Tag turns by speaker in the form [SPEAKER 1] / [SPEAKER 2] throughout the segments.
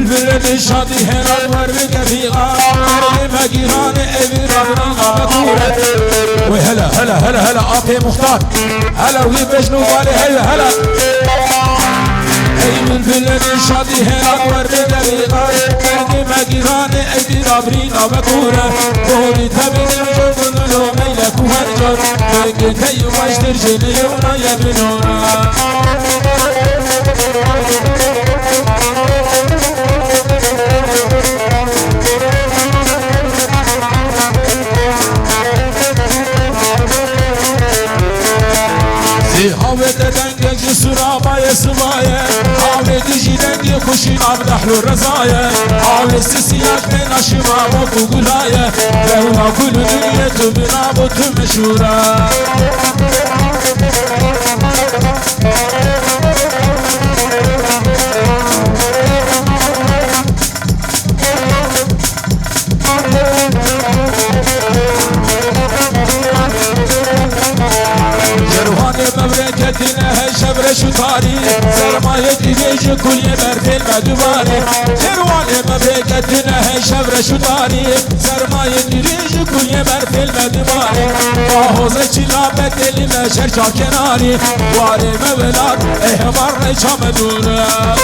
[SPEAKER 1] بلبل شادي هراد ورق فيغا ما جيران ابي ربنا مكورة وهلا هلا هلا هلا ابي مختار هلا ويبجنوا بالي هلا هلا اي بلبل شادي هراد ورق فيغا ما جيران ابي ربنا مكورة قولي تبين جبن لو ميلك وهرجر لكن هي واشتر جنيونا يا بنونا هاوت دنگك سرابايا سبايا هاوت جيدنگي خوشين عبدحلو الرزايا هاوت سسياك من اشمامك وقلايا لهنا كل دنيا تبنابو تمشورا مملكتنا هالشبر شطاري سرماية ديج كل يمرت المدواري جروان مملكتنا هالشبر شطاري سرماية ديج كل يمرت المدواري باهوزة چلابت المشر شا کناري واري مولاد اهمار شام دورا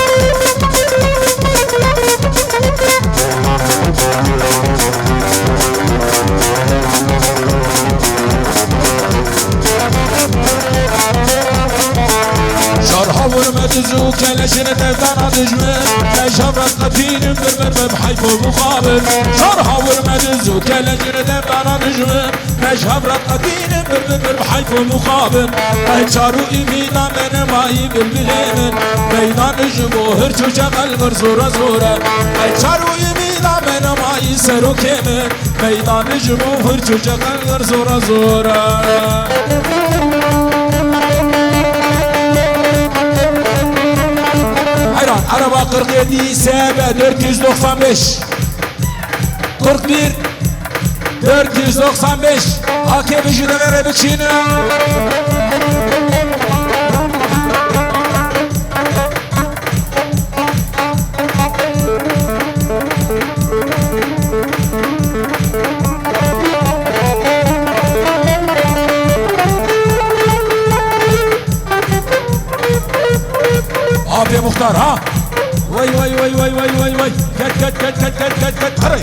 [SPEAKER 1] ورمتزو كلاشن تفتانا دجمن لشبرت قتين برمر بحيف ومقابل شرها ورمتزو كلاشن تفتانا دجمن لشبرت قتين برمر بحيف ومقابل اهتشارو ايمينا من ماي بالبلين ميدان جمهور شغل مرزورة زورة اهتشارو ايمينا من ماي سرو كمن ميدان جمهور شغل مرزورة زورة Araba 47 SB 495 41 495 AKP Jüdelere biçini Abi Muhtar ha Vay vay vay vay vay vay vay Kat Haray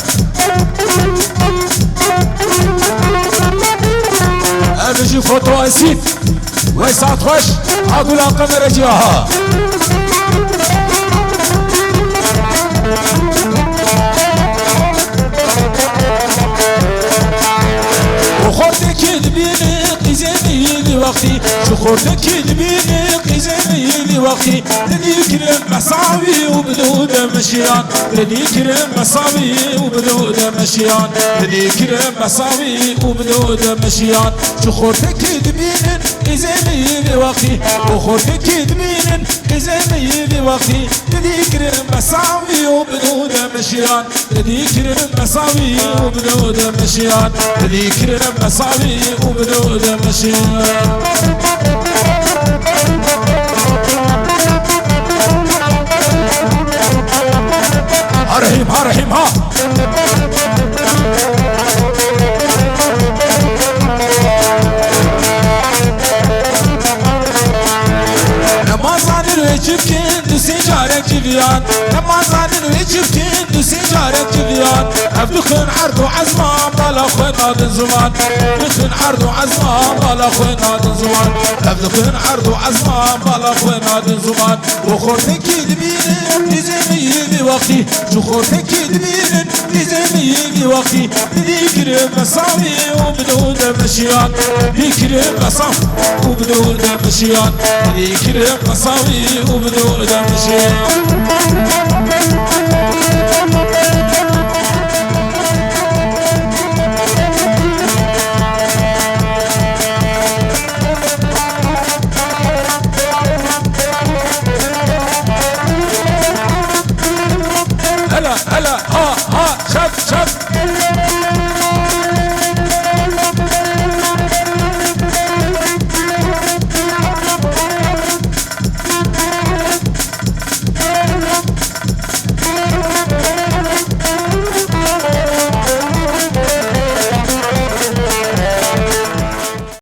[SPEAKER 1] Abici foto asit Vay saat hoş Adula kameracı ha Ukhordaki dibini qizemi vakti Ukhordaki dibini qizemi vakti Dedi kirim mesavi وبدود مشيان Dedi kirim mesavi وبدود مشيان Dedi kirim mesavi وبدود مشيان Ukhordaki dibinin qizemi vakti Ukhordaki dibinin qizemi vakti Dedi kirim mesavi وبدود مشيان Dedi kirim mesavi وبدود مشيان Dedi kirim mesavi وبدود مشيان رحيم ها Ramazan'ın vecibkin düsencarek civiyan Ramazan'ın vecibkin düsencarek civiyan Evdükün ardu azman bala khoynadın zuman Evdükün ardu azman bala khoynadın zuman Evdükün ardu azman bala khoynadın zuman Ukhordaki dibinin dizemi vakti Ukhordaki dibinin dizemi vakti Dikrim mesavi وبدود مشيان Dikrim mesavi وبدود مشيان Dikrim mesavi وبدود مشيان